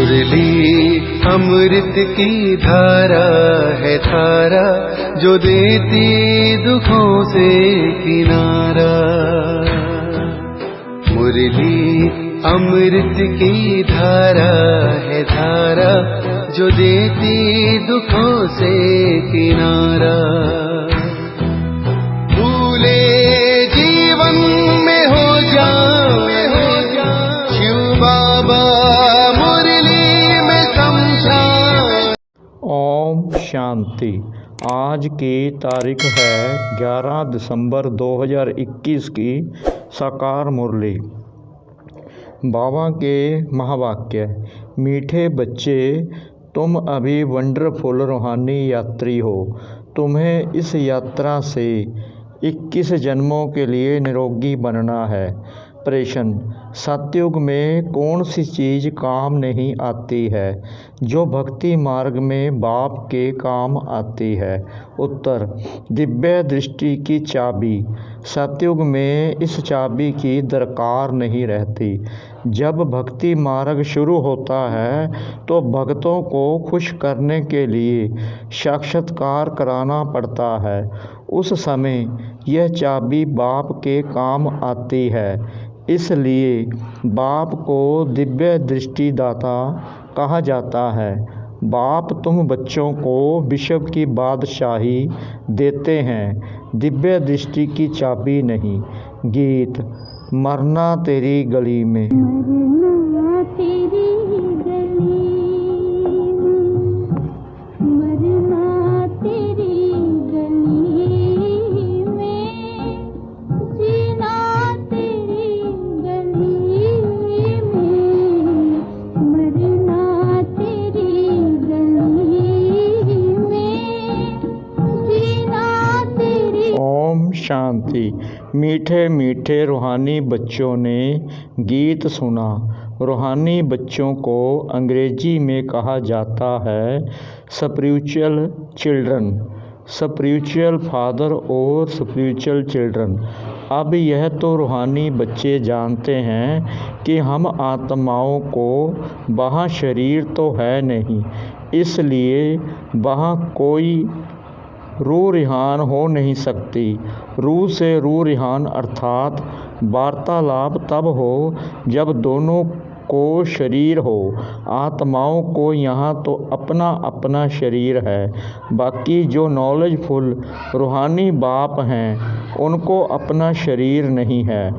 मुरली अमृत की धारा है धारा, जो देती दुखों से किनारा। मुरली अमृत की धारा है धारा, जो देती दुखों से किनारा। भूले जीवन में हो जाए शिव बाबा मुरली में समझाए। ओम शांति। आज की तारीख है 11 दिसंबर 2021 की साकार मुरली। बाबा के महावाक्य। मीठे बच्चे, तुम अभी वंडरफुल रूहानी यात्री हो। तुम्हें इस यात्रा से 21 जन्मों के लिए निरोगी बनना है। प्रश्न: सतयुग में कौन सी चीज़ काम नहीं आती है जो भक्ति मार्ग में बाप के काम आती है? उत्तर: दिव्य दृष्टि की चाबी। सतयुग में इस चाबी की दरकार नहीं रहती। जब भक्ति मार्ग शुरू होता है तो भक्तों को खुश करने के लिए साक्षात्कार कराना पड़ता है। उस समय यह चाबी बाप के काम आती है। इसलिए बाप को दिव्य दृष्टिदाता कहा जाता है। बाप तुम बच्चों को विश्व की बादशाही देते हैं, दिव्य दृष्टि की चाबी नहीं। गीत। मरना तेरी गली में। मरना तेरी गली में, मरना तेरी गली में, जीना तेरी गली में, मरना तेरी गली में, जीना तेरी। ओम शांति। मीठे मीठे रूहानी बच्चों ने गीत सुना। रूहानी बच्चों को अंग्रेजी में कहा जाता है स्पिरिचुअल चिल्ड्रन, स्पिरिचुअल फादर और स्पिरिचुअल चिल्ड्रन। अब यह तो रूहानी बच्चे जानते हैं कि हम आत्माओं को वहाँ शरीर तो है नहीं, इसलिए वहाँ कोई रूह रिहान हो नहीं सकती। रूह से रूह रिहान अर्थात वार्तालाप तब हो जब दोनों को शरीर हो। आत्माओं को यहाँ तो अपना अपना शरीर है, बाकी जो नॉलेजफुल रूहानी बाप हैं उनको अपना शरीर नहीं है,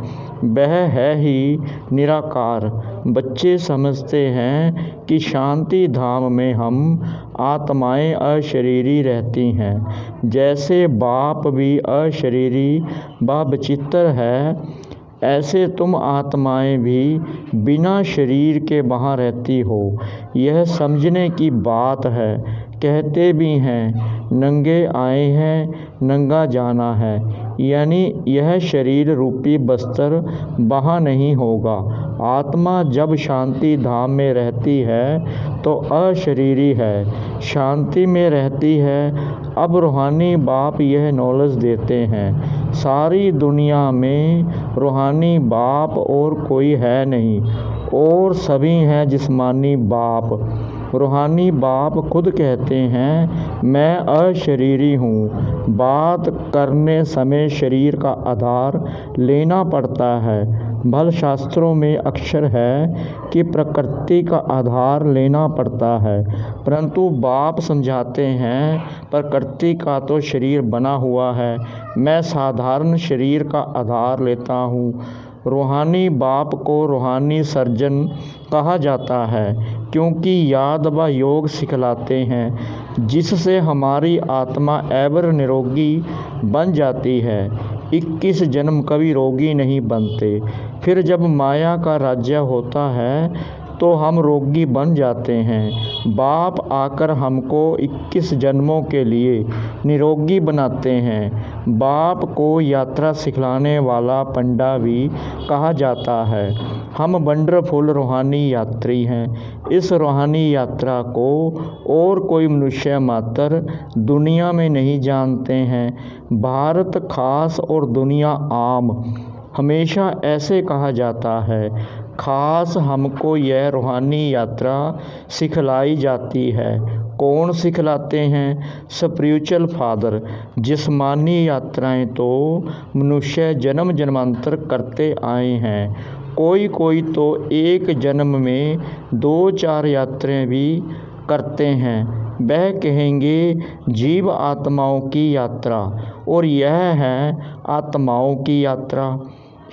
वह है ही निराकार। बच्चे समझते हैं कि शांति धाम में हम आत्माएं अशरीरी रहती हैं। जैसे बाप भी अशरीरी व विचित्र है, ऐसे तुम आत्माएं भी बिना शरीर के वहाँ रहती हो। यह समझने की बात है। कहते भी हैं नंगे आए हैं नंगा जाना है, यानी यह शरीर रूपी बस्तर वहाँ नहीं होगा। आत्मा जब शांति धाम में रहती है तो अशरीरी है, शांति में रहती है। अब रूहानी बाप यह नॉलेज देते हैं, सारी दुनिया में रूहानी बाप और कोई है नहीं, और सभी हैं जिस्मानी बाप। रूहानी बाप खुद कहते हैं मैं अशरीरी हूँ। बात करने समय शरीर का आधार लेना पड़ता है। भल शास्त्रों में अक्षर है कि प्रकृति का आधार लेना पड़ता है, परंतु बाप समझाते हैं प्रकृति का तो शरीर बना हुआ है, मैं साधारण शरीर का आधार लेता हूँ। रूहानी बाप को रूहानी सर्जन कहा जाता है क्योंकि याद व योग सिखलाते हैं, जिससे हमारी आत्मा एवर निरोगी बन जाती है। 21 जन्म कभी रोगी नहीं बनते। फिर जब माया का राज्य होता है तो हम रोगी बन जाते हैं। बाप आकर हमको 21 जन्मों के लिए निरोगी बनाते हैं। बाप को यात्रा सिखलाने वाला पंडा भी कहा जाता है। हम वंडरफुल रूहानी यात्री हैं। इस रूहानी यात्रा को और कोई मनुष्य मात्र दुनिया में नहीं जानते हैं। भारत खास और दुनिया आम। हमेशा ऐसे कहा जाता है, खास हमको यह रूहानी यात्रा सिखलाई जाती है। कौन सिखलाते हैं? Spiritual father. जिस्मानी यात्राएं तो मनुष्य जन्म जन्मांतर करते आए हैं। कोई तो एक जन्म में 2-4 यात्राएं भी करते हैं। वह कहेंगे जीव आत्माओं की यात्रा, और यह है आत्माओं की यात्रा।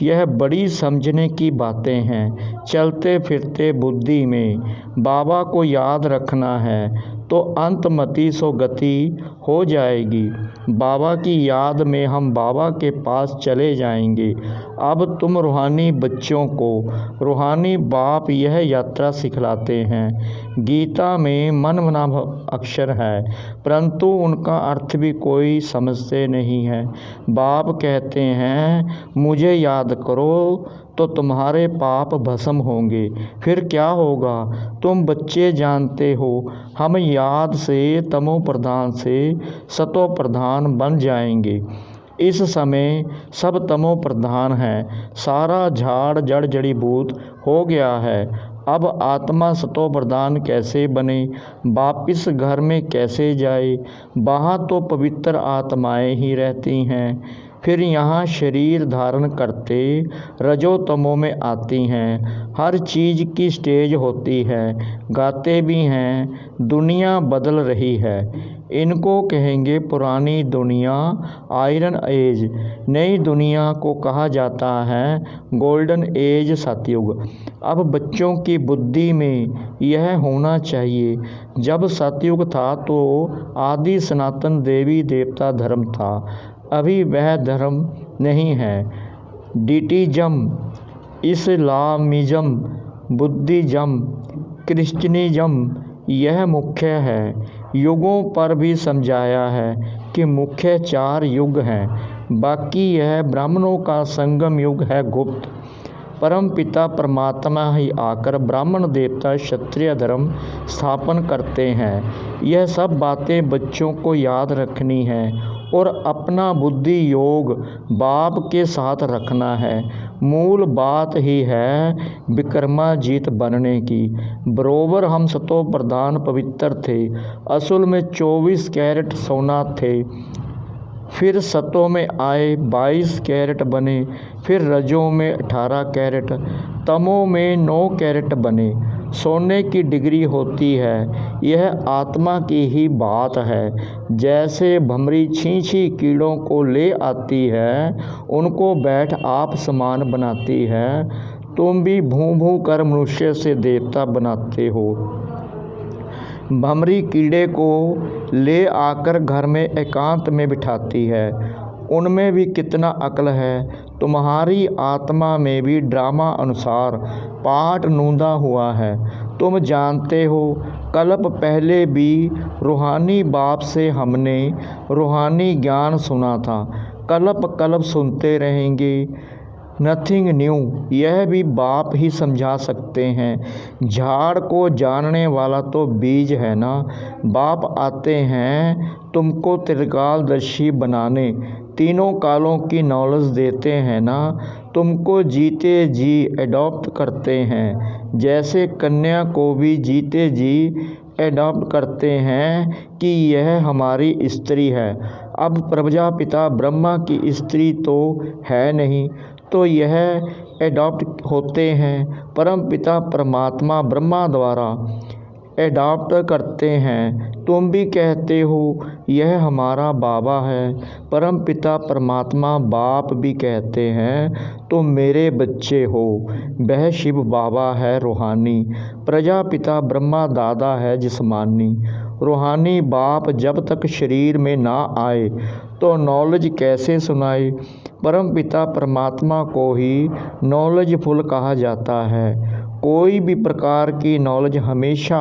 यह बड़ी समझने की बातें हैं। चलते फिरते बुद्धि में बाबा को याद रखना है तो अंतमति सो गति हो जाएगी। बाबा की याद में हम बाबा के पास चले जाएंगे। अब तुम रूहानी बच्चों को रूहानी बाप यह यात्रा सिखलाते हैं। गीता में मनमना अक्षर है, परंतु उनका अर्थ भी कोई समझते नहीं है। बाप कहते हैं मुझे याद करो तो तुम्हारे पाप भस्म होंगे। फिर क्या होगा? तुम बच्चे जानते हो, हम याद से तमो प्रधान से सतो प्रधान बन जाएंगे। इस समय सब तमो प्रधान है। सारा झाड़ जड़ जड़ी बूट हो गया है। अब आत्मा सतो प्रधान कैसे बने? वापिस घर में कैसे जाए? वहाँ तो पवित्र आत्माएं ही रहती हैं। फिर यहाँ शरीर धारण करते रजो तमो में आती हैं। हर चीज़ की स्टेज होती है, गाते भी हैं। दुनिया बदल रही है। इनको कहेंगे पुरानी दुनिया, आयरन एज। नई दुनिया को कहा जाता है गोल्डन एज, सतयुग। अब बच्चों की बुद्धि में यह होना चाहिए, जब सतयुग था तो आदि सनातन देवी देवता धर्म था। अभी वह धर्म नहीं है। डिटिज्म, इस्लामिज्म, बुद्धिज्म, क्रिश्चियनिज्म यह मुख्य है। युगों पर भी समझाया है कि मुख्य 4 युग हैं। बाकी यह ब्राह्मणों का संगम युग है, गुप्त। परम पिता परमात्मा ही आकर ब्राह्मण देवता क्षत्रिय धर्म स्थापन करते हैं। यह सब बातें बच्चों को याद रखनी है और अपना बुद्धि योग बाप के साथ रखना है। मूल बात ही है विक्रमाजीत बनने की। बरोबर हम सतो प्रधान पवित्र थे। असल में 24 कैरेट सोना थे। फिर सतों में आए 22 कैरेट बने। फिर रजों में 18 कैरेट, तमों में 9 कैरेट बने। सोने की डिग्री होती है। यह आत्मा की ही बात है। जैसे भमरी छींछी कीड़ों को ले आती है, उनको बैठ आप समान बनाती है, तुम भी भूं भूं कर मनुष्य से देवता बनाते हो। भमरी कीड़े को ले आकर घर में एकांत में बिठाती है। उनमें भी कितना अक्ल है। तुम्हारी आत्मा में भी ड्रामा अनुसार पाठ नूंदा हुआ है। तुम जानते हो, कल्प पहले भी रूहानी बाप से हमने रूहानी ज्ञान सुना था। कल्प कल्प सुनते रहेंगे। नथिंग न्यू, यह भी बाप ही समझा सकते हैं। झाड़ को जानने वाला तो बीज है ना। बाप आते हैं तुमको त्रिकालदर्शी बनाने, तीनों कालों की नॉलेज देते हैं ना। तुमको जीते जी एडॉप्ट करते हैं, जैसे कन्या को भी जीते जी एडॉप्ट करते हैं कि यह हमारी स्त्री है। अब प्रजापिता ब्रह्मा की स्त्री तो है नहीं, तो यह एडॉप्ट होते हैं। परम पिता परमात्मा ब्रह्मा द्वारा एडॉप्ट करते हैं। तुम भी कहते हो यह हमारा बाबा है। परम पिता परमात्मा बाप भी कहते हैं तुम मेरे बच्चे हो। वह शिव बाबा है रूहानी। प्रजापिता ब्रह्मा दादा है जिस्मानी। रूहानी बाप जब तक शरीर में ना आए तो नॉलेज कैसे सुनाए? परम पिता परमात्मा को ही नॉलेजफुल कहा जाता है। कोई भी प्रकार की नॉलेज हमेशा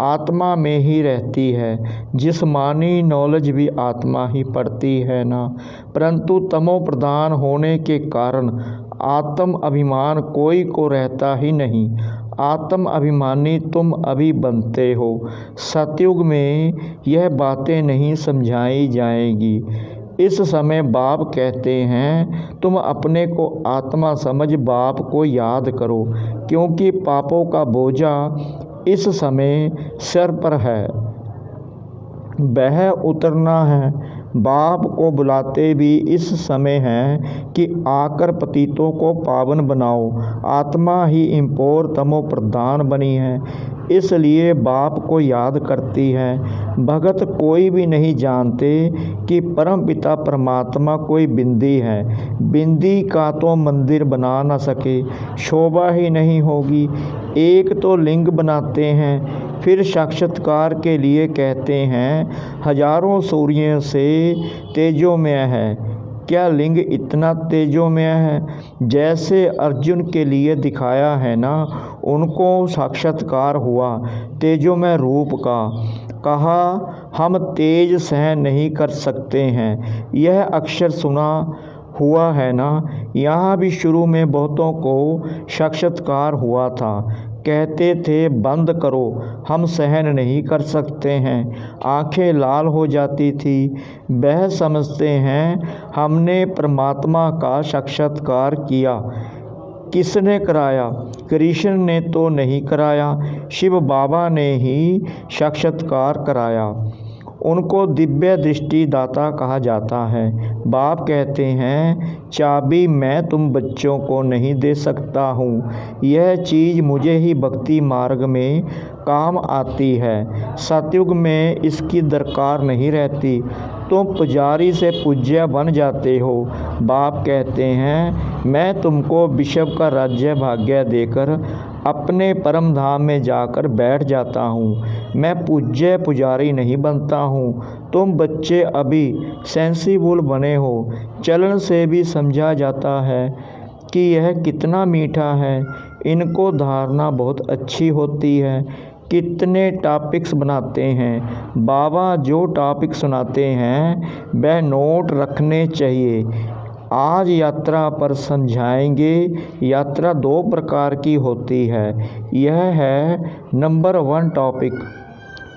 आत्मा में ही रहती है। जिस्मानी नॉलेज भी आत्मा ही पढ़ती है ना। परंतु तमो प्रधान होने के कारण आत्म अभिमान कोई को रहता ही नहीं। आत्म अभिमानी तुम अभी बनते हो। सतयुग में यह बातें नहीं समझाई जाएगी। इस समय बाप कहते हैं तुम अपने को आत्मा समझ बाप को याद करो, क्योंकि पापों का बोझा इस समय सिर पर है, वह उतरना है। बाप को बुलाते भी इस समय है कि आकर पतितों को पावन बनाओ। आत्मा ही इंपोर तमो प्रधान बनी है, इसलिए बाप को याद करती है। भगत कोई भी नहीं जानते कि परम पिता परमात्मा कोई बिंदी है। बिंदी का तो मंदिर बना न सके, शोभा ही नहीं होगी। एक तो लिंग बनाते हैं, फिर साक्षात्कार के लिए कहते हैं हजारों सूर्यों से तेजोमय है। क्या लिंग इतना तेजोमय है? जैसे अर्जुन के लिए दिखाया है ना, उनको साक्षात्कार हुआ तेजोमय रूप का। कहा हम तेज सहन नहीं कर सकते हैं। यह अक्षर सुना हुआ है ना, यहाँ भी शुरू में बहुतों को साक्षात्कार हुआ था। कहते थे बंद करो, हम सहन नहीं कर सकते हैं। आंखें लाल हो जाती थी। वह समझते हैं हमने परमात्मा का साक्षात्कार किया। किसने कराया? कृष्ण ने तो नहीं कराया, शिव बाबा ने ही साक्षात्कार कराया। उनको दिव्य दृष्टि दाता कहा जाता है। बाप कहते हैं चाबी मैं तुम बच्चों को नहीं दे सकता हूँ, यह चीज़ मुझे ही भक्ति मार्ग में काम आती है। सतयुग में इसकी दरकार नहीं रहती। तुम पुजारी से पूज्य बन जाते हो। बाप कहते हैं मैं तुमको विश्व का राज्य भाग्य देकर अपने परम धाम में जाकर बैठ जाता हूँ। मैं पूज्य पुजारी नहीं बनता हूँ। तुम बच्चे अभी सेंसिबल बने हो। चलन से भी समझा जाता है कि यह कितना मीठा है। इनको धारणा बहुत अच्छी होती है। कितने टॉपिक्स बनाते हैं। बाबा जो टॉपिक सुनाते हैं वह नोट रखने चाहिए। आज यात्रा पर समझाएंगे। यात्रा 2 प्रकार की होती है। यह है नंबर 1 टॉपिक।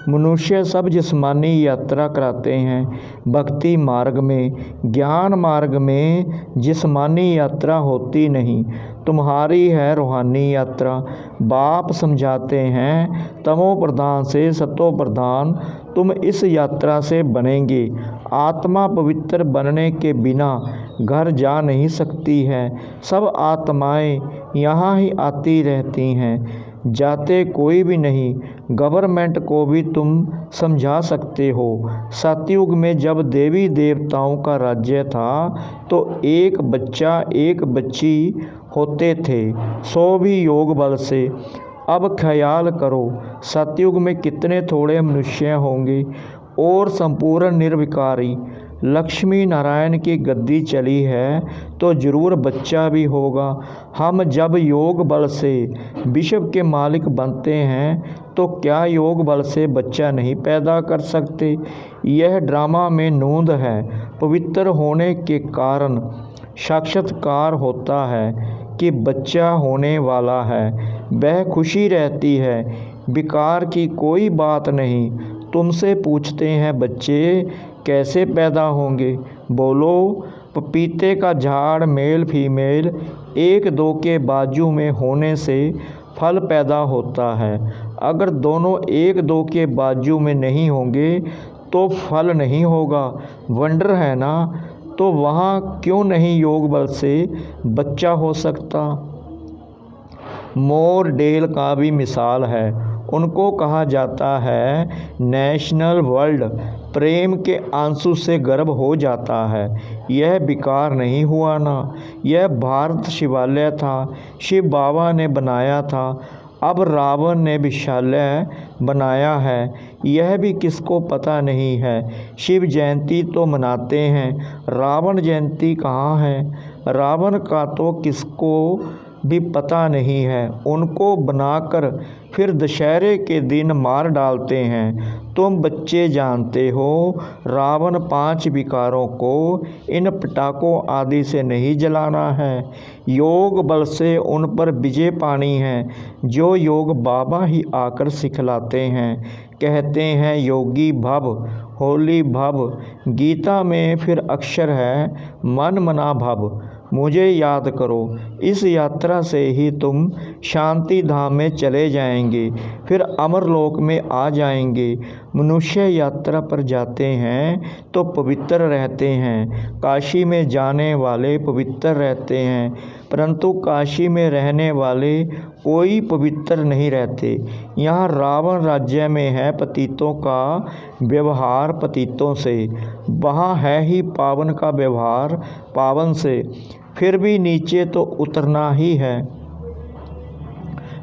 मनुष्य सब जिस्मानी यात्रा कराते हैं भक्ति मार्ग में। ज्ञान मार्ग में जिस्मानी यात्रा होती नहीं, तुम्हारी है रूहानी यात्रा। बाप समझाते हैं तमो प्रधान से सतो प्रधान तुम इस यात्रा से बनेंगे। आत्मा पवित्र बनने के बिना घर जा नहीं सकती है। सब आत्माएं यहाँ ही आती रहती हैं, जाते कोई भी नहीं। गवर्नमेंट को भी तुम समझा सकते हो। सतयुग में जब देवी देवताओं का राज्य था तो एक बच्चा एक बच्ची होते थे, सो भी योग बल से। अब ख्याल करो सतयुग में कितने थोड़े मनुष्य होंगे और संपूर्ण निर्विकारी। लक्ष्मी नारायण की गद्दी चली है तो जरूर बच्चा भी होगा। हम जब योग बल से विश्व के मालिक बनते हैं तो क्या योग बल से बच्चा नहीं पैदा कर सकते? यह ड्रामा में नूंद है। पवित्र होने के कारण साक्षात्कार होता है कि बच्चा होने वाला है। वह खुशी रहती है, विकार की कोई बात नहीं। तुमसे पूछते हैं बच्चे कैसे पैदा होंगे? बोलो पपीते का झाड़ मेल फीमेल 1-2 के बाजू में होने से फल पैदा होता है। अगर दोनों 1-2 के बाजू में नहीं होंगे तो फल नहीं होगा। वंडर है ना? तो वहाँ क्यों नहीं योग बल से बच्चा हो सकता? मोर डेल का भी मिसाल है। उनको कहा जाता है नेशनल वर्ल्ड। प्रेम के आंसू से गर्भ हो जाता है। यह विकार नहीं हुआ ना। यह भारत शिवालय था, शिव बाबा ने बनाया था। अब रावण ने विशालय बनाया है, यह भी किसको पता नहीं है। शिव जयंती तो मनाते हैं, रावण जयंती कहाँ है? रावण का तो किसको भी पता नहीं है। उनको बनाकर फिर दशहरे के दिन मार डालते हैं। तुम बच्चे जानते हो रावण 5 विकारों को इन पटाखों आदि से नहीं जलाना है। योग बल से उन पर विजय पानी है, जो योग बाबा ही आकर सिखलाते हैं। कहते हैं योगी भव होली भव। गीता में फिर अक्षर है मन मना भव। मुझे याद करो, इस यात्रा से ही तुम शांति धाम में चले जाएंगे, फिर अमरलोक में आ जाएंगे। मनुष्य यात्रा पर जाते हैं तो पवित्र रहते हैं। काशी में जाने वाले पवित्र रहते हैं, परंतु काशी में रहने वाले कोई पवित्र नहीं रहते। यहाँ रावण राज्य में है पतितों का व्यवहार पतितों से, वहाँ है ही पावन का व्यवहार पावन से। फिर भी नीचे तो उतरना ही है।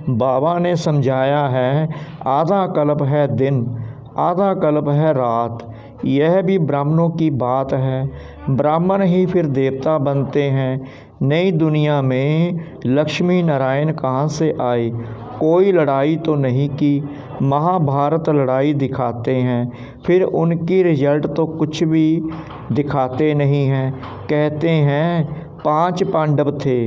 बाबा ने समझाया है, आधा कल्प है दिन, आधा कल्प है रात। यह भी ब्राह्मणों की बात है। ब्राह्मण ही फिर देवता बनते हैं। नई दुनिया में लक्ष्मी नारायण कहाँ से आए? कोई लड़ाई तो नहीं की। महाभारत लड़ाई दिखाते हैं, फिर उनकी रिजल्ट तो कुछ भी दिखाते नहीं हैं। कहते हैं 5 पांडव थे।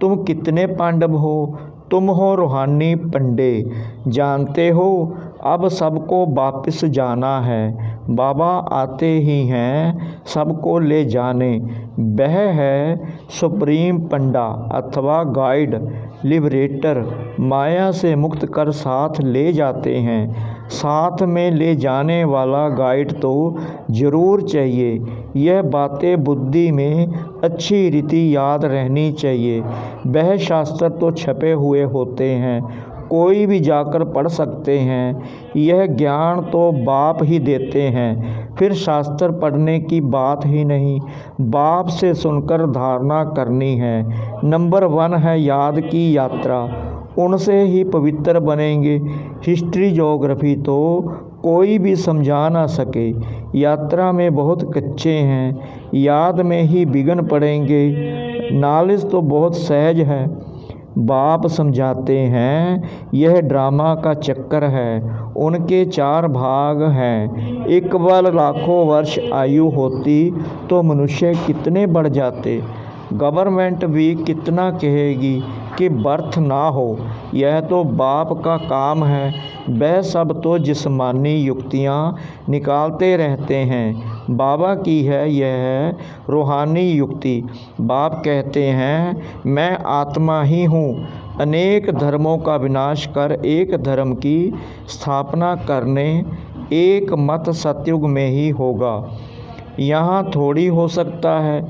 तुम कितने पांडव हो? तुम हो रूहानी पंडे। जानते हो अब सबको वापस जाना है। बाबा आते ही हैं सबको ले जाने। वह है सुप्रीम पंडा अथवा गाइड लिबरेटर। माया से मुक्त कर साथ ले जाते हैं। साथ में ले जाने वाला गाइड तो ज़रूर चाहिए। यह बातें बुद्धि में अच्छी रीति याद रहनी चाहिए। वह शास्त्र तो छपे हुए होते हैं, कोई भी जाकर पढ़ सकते हैं। यह ज्ञान तो बाप ही देते हैं, फिर शास्त्र पढ़ने की बात ही नहीं। बाप से सुनकर धारणा करनी है। नंबर 1 है याद की यात्रा, उनसे ही पवित्र बनेंगे। हिस्ट्री ज्योग्राफी तो कोई भी समझा ना सके। यात्रा में बहुत कच्चे हैं, याद में ही बिगन पड़ेंगे। नॉलेज तो बहुत सहज है। बाप समझाते हैं यह ड्रामा का चक्कर है। उनके 4 भाग हैं। एक बार लाखों वर्ष आयु होती तो मनुष्य कितने बढ़ जाते। गवर्नमेंट भी कितना कहेगी कि बर्थ ना हो। यह तो बाप का काम है। वह सब तो जिस्मानी युक्तियाँ निकालते रहते हैं। बाबा की है यह रूहानी युक्ति। बाप कहते हैं मैं आत्मा ही हूँ। अनेक धर्मों का विनाश कर एक धर्म की स्थापना करने एक मत सतयुग में ही होगा। यहाँ थोड़ी हो सकता है।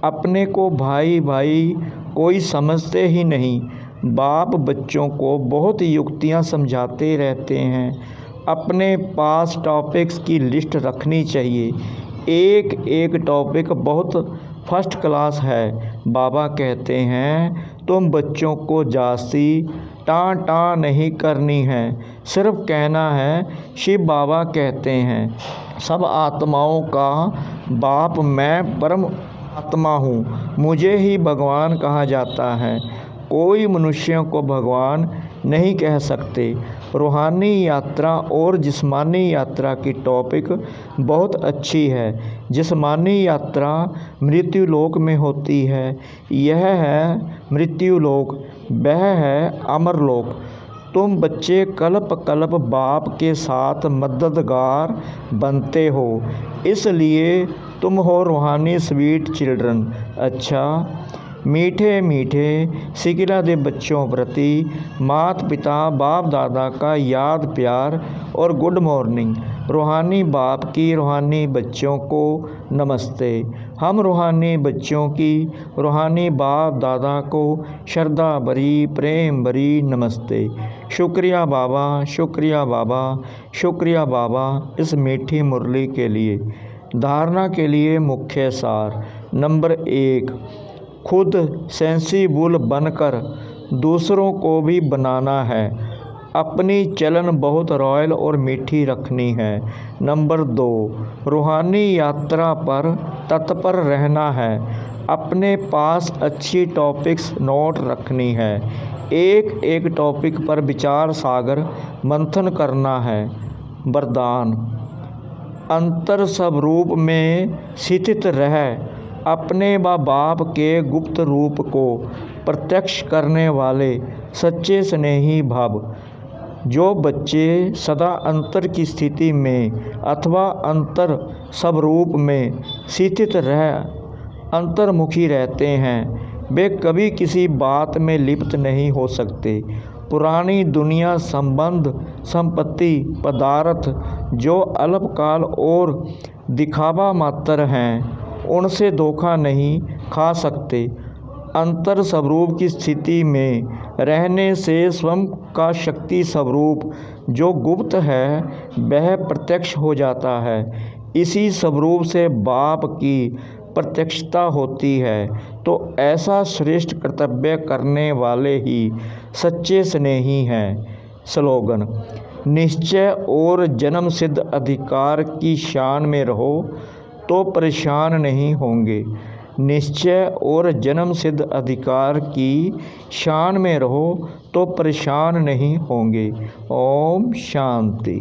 अपने को भाई भाई कोई समझते ही नहीं। बाप बच्चों को बहुत युक्तियाँ समझाते रहते हैं। अपने पास टॉपिक्स की लिस्ट रखनी चाहिए। एक एक टॉपिक बहुत फर्स्ट क्लास है। बाबा कहते हैं तुम बच्चों को जास्ती टाँ नहीं करनी है, सिर्फ कहना है शिव बाबा कहते हैं सब आत्माओं का बाप मैं परम आत्मा हूँ। मुझे ही भगवान कहा जाता है। कोई मनुष्यों को भगवान नहीं कह सकते। रूहानी यात्रा और जिस्मानी यात्रा की टॉपिक बहुत अच्छी है। जिस्मानी यात्रा मृत्युलोक में होती है। यह है मृत्युलोक, वह है अमरलोक। तुम बच्चे कल्प कल्प बाप के साथ मददगार बनते हो, इसलिए तुम हो रूहानी स्वीट चिल्ड्रन। अच्छा, मीठे मीठे सिकिला दे बच्चों प्रति माता पिता बाप दादा का याद प्यार और गुड मॉर्निंग। रूहानी बाप की रूहानी बच्चों को नमस्ते। हम रूहानी बच्चों की रूहानी बाप दादा को श्रद्धा भरी प्रेम भरी नमस्ते। शुक्रिया बाबा, शुक्रिया बाबा, शुक्रिया बाबा इस मीठी मुरली के लिए। धारणा के लिए मुख्य सार। नंबर 1, खुद सेंसिबल बनकर दूसरों को भी बनाना है। अपनी चलन बहुत रॉयल और मीठी रखनी है। नंबर 2, रूहानी यात्रा पर तत्पर रहना है। अपने पास अच्छी टॉपिक्स नोट रखनी है। एक एक टॉपिक पर विचार सागर मंथन करना है। वरदान, अंतर स्वरूप में स्थित रह अपने व बाप के गुप्त रूप को प्रत्यक्ष करने वाले सच्चे स्नेही भव। जो बच्चे सदा अंतर की स्थिति में अथवा अंतर स्वरूप में स्थित रह अंतर्मुखी रहते हैं, वे कभी किसी बात में लिप्त नहीं हो सकते। पुरानी दुनिया संबंध, संपत्ति, पदार्थ जो अल्पकाल और दिखावा मात्र हैं, उनसे धोखा नहीं खा सकते। अंतर स्वरूप की स्थिति में रहने से स्वयं का शक्ति स्वरूप जो गुप्त है वह प्रत्यक्ष हो जाता है। इसी स्वरूप से बाप की प्रत्यक्षता होती है। तो ऐसा श्रेष्ठ कर्तव्य करने वाले ही सच्चे स्नेही हैं। स्लोगन: निश्चय और जन्म सिद्ध अधिकार की शान में रहो तो परेशान नहीं होंगे। निश्चय और जन्म सिद्ध अधिकार की शान में रहो तो परेशान नहीं होंगे। ओम शांति।